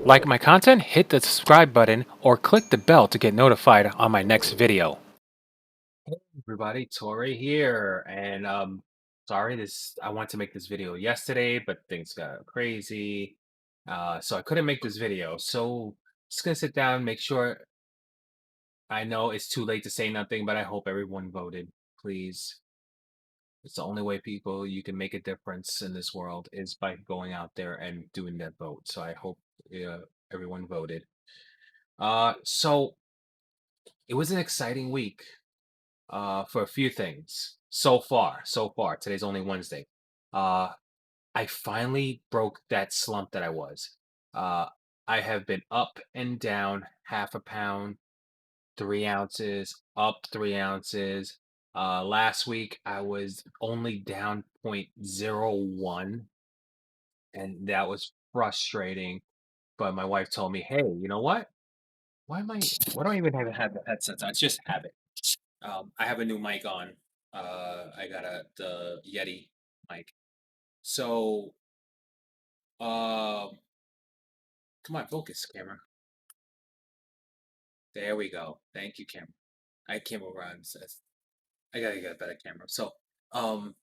Like my content, hit the subscribe button or click the bell to get notified on my next video. Hey everybody, Tori here, and sorry this I wanted to make this video yesterday, but things got crazy. So I couldn't make this video. So just gonna sit down, make sure. I know it's too late to say nothing, but I hope everyone voted, please. It's the only way people you can make a difference in this world is by going out there and doing that vote. So I hope everyone voted. So it was an exciting week for a few things so far. So far, today's only Wednesday. Uh, I finally broke that slump that I was. Uh, I have been up and down half a pound, 3 ounces, up 3 ounces. Last week I was only down 0.01, and that was frustrating. But my wife told me, "Hey, you know what? Why don't I even have the headsets on? It's just habit." I have a new mic on. I got the Yeti mic. So, um, come on, focus, camera. There we go. Thank you, camera. I came around. Says I gotta get a better camera. So, um,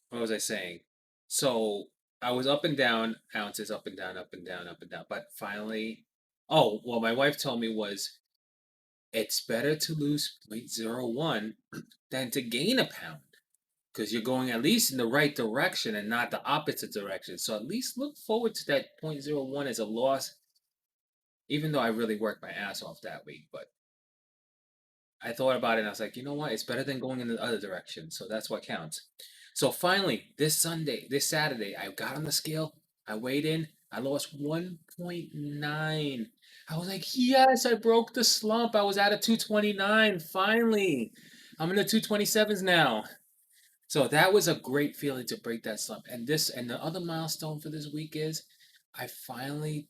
what was I saying? So I was up and down, ounces up and down, up and down, up and down. But finally, oh, well, my wife told me was it's better to lose 0.01 than to gain a pound, because you're going at least in the right direction and not the opposite direction. So at least look forward to that 0.01 as a loss, even though I really worked my ass off that week. But I thought about it and I was like, you know what? It's better than going in the other direction. So that's what counts. So finally, this Saturday, I got on the scale. I weighed in. I lost 1.9. I was like, yes, I broke the slump. I was at a 229. Finally, I'm in the 227s now. So that was a great feeling to break that slump. And the other milestone for this week is I finally,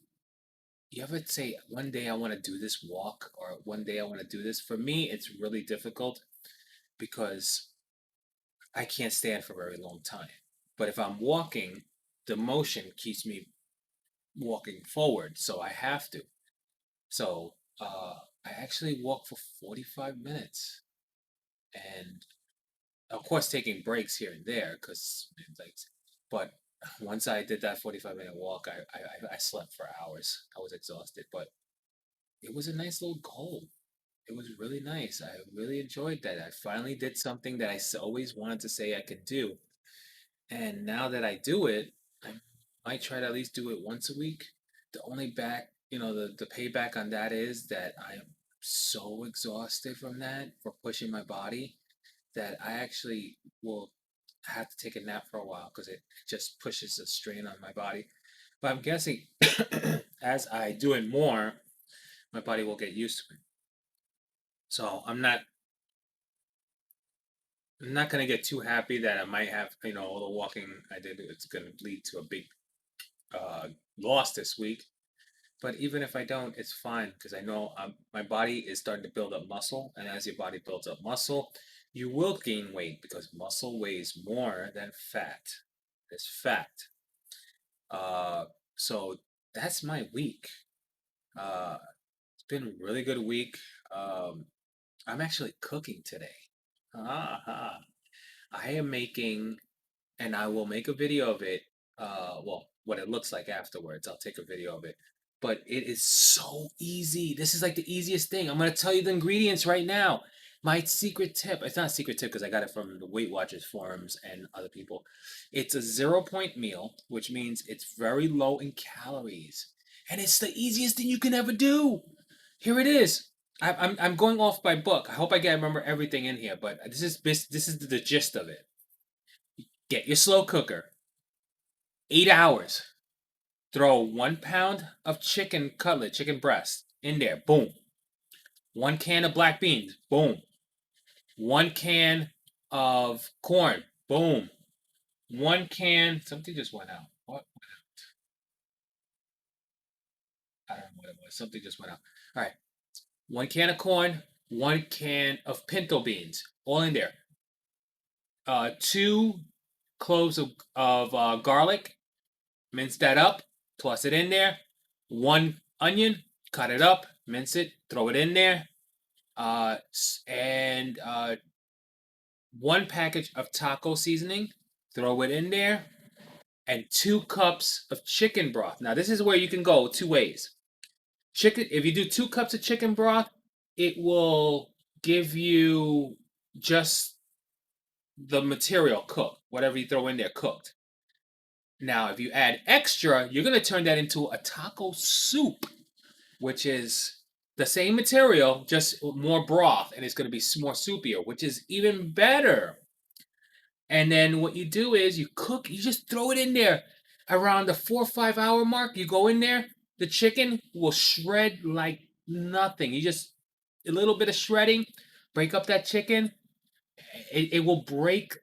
you ever say one day I want to do this walk or one day I want to do this? For me, it's really difficult because I can't stand for a very long time. But if I'm walking, the motion keeps me walking forward, so I have to. So I actually walk for 45 minutes, and of course taking breaks here and there because like, but once I did that 45-minute walk, I slept for hours. I was exhausted, but it was a nice little goal. It was really nice. I really enjoyed that. I finally did something that always wanted to say I could do. And now that I do it, I might try to at least do it once a week. The only the payback on that is that I am so exhausted from that, for pushing my body, that I actually will have to take a nap for a while because it just pushes a strain on my body. But I'm guessing as I do it more, my body will get used to it. So I'm not gonna get too happy that I might have, all the walking I did, it's gonna lead to a big uh, loss this week. But even if I don't, it's fine because I know my body is starting to build up muscle, and as your body builds up muscle, you will gain weight because muscle weighs more than fat. It's fact. Uh, so that's my week. Uh, it's been a really good week. Um, I'm actually cooking today. Ah, I am making, and I will make a video of it. Well, what it looks like afterwards. I'll take a video of it. But it is so easy. This is like the easiest thing. I'm gonna tell you the ingredients right now. My secret tip. It's not a secret tip because I got it from the Weight Watchers forums and other people. It's a 0 point meal, which means it's very low in calories, and it's the easiest thing you can ever do. Here it is. I'm going off by book. I hope I can remember everything in here, but this is the gist of it. Get your slow cooker. 8 hours. Throw 1 pound of chicken cutlet, chicken breast in there. Boom. 1 can of black beans. Boom. 1 can of corn. Boom. 1 can. Something just went out. What? something just went out. All right. 1 can of corn, 1 can of pinto beans, all in there. 2 cloves of garlic, mince that up, toss it in there. 1 onion, cut it up, mince it, throw it in there. And 1 package of taco seasoning, throw it in there. And 2 cups of chicken broth. Now, this is where you can go 2 ways. Chicken, if you do 2 cups of chicken broth, it will give you just the material cooked, whatever you throw in there cooked. Now, if you add extra, you're going to turn that into a taco soup, which is the same material, just more broth, and it's going to be more soupier, which is even better. And then what you do is you cook, you just throw it in there around the 4 or 5 hour mark. You go in there, the chicken will shred like nothing. You just a little bit of shredding, break up that chicken. It will break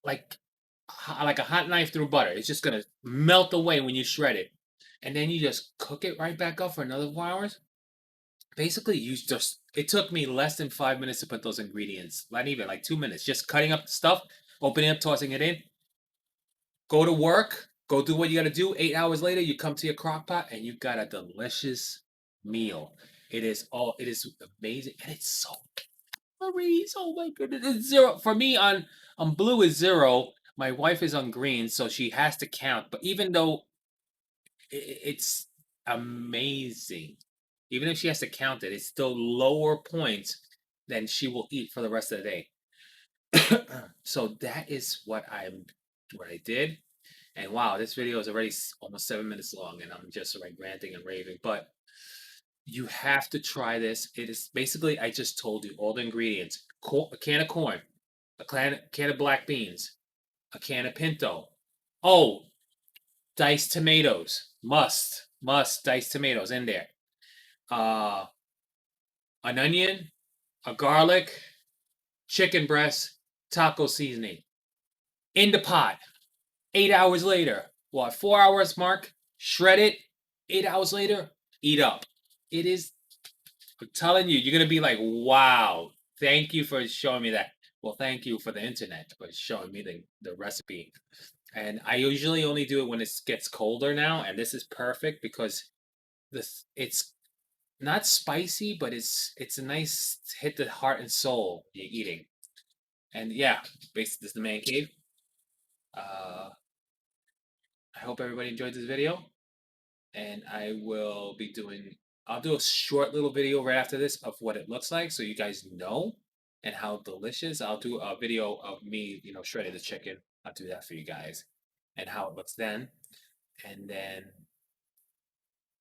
like like a hot knife through butter. It's just gonna melt away when you shred it, and then you just cook it right back up for another 4 hours. Basically, you just it took me less than 5 minutes to put those ingredients. Not even like 2 minutes. Just cutting up the stuff, opening up, tossing it in. Go to work. Go do what you got to do. 8 hours later, you come to your crock pot and you got a delicious meal. It is amazing, and it's so calories. Oh my goodness, it's zero for me on blue is zero. My wife is on green, so she has to count. But even though it's amazing, even if she has to count it, it's still lower points than she will eat for the rest of the day. So that is what I did. And wow, this video is already almost 7 minutes long, and I'm just like ranting and raving. But you have to try this. It is basically, I just told you all the ingredients: a can of corn, a can of black beans, a can of pinto. Oh, diced tomatoes. Must diced tomatoes in there. Uh, an onion, a garlic, chicken breast, taco seasoning in the pot. 8 hours later, what, 4 hours mark? Shred it. 8 hours later, eat up. It is, I'm telling you, you're going to be like, wow, thank you for showing me that. Well, thank you for the internet for showing me the recipe. And I usually only do it when it gets colder now, and this is perfect because it's not spicy, but it's a nice hit the heart and soul you're eating. And yeah, basically this is the man cave. Uh, I hope everybody enjoyed this video, and I'll do a short little video right after this of what it looks like so you guys know and how delicious. I'll do a video of me, shredding the chicken. I'll do that for you guys and how it looks then, and then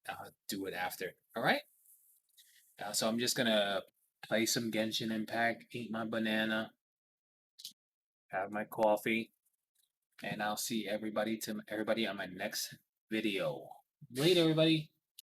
I'll do it after. All right? So I'm just gonna play some Genshin Impact, eat my banana, have my coffee, and I'll see everybody on my next video. Later, everybody.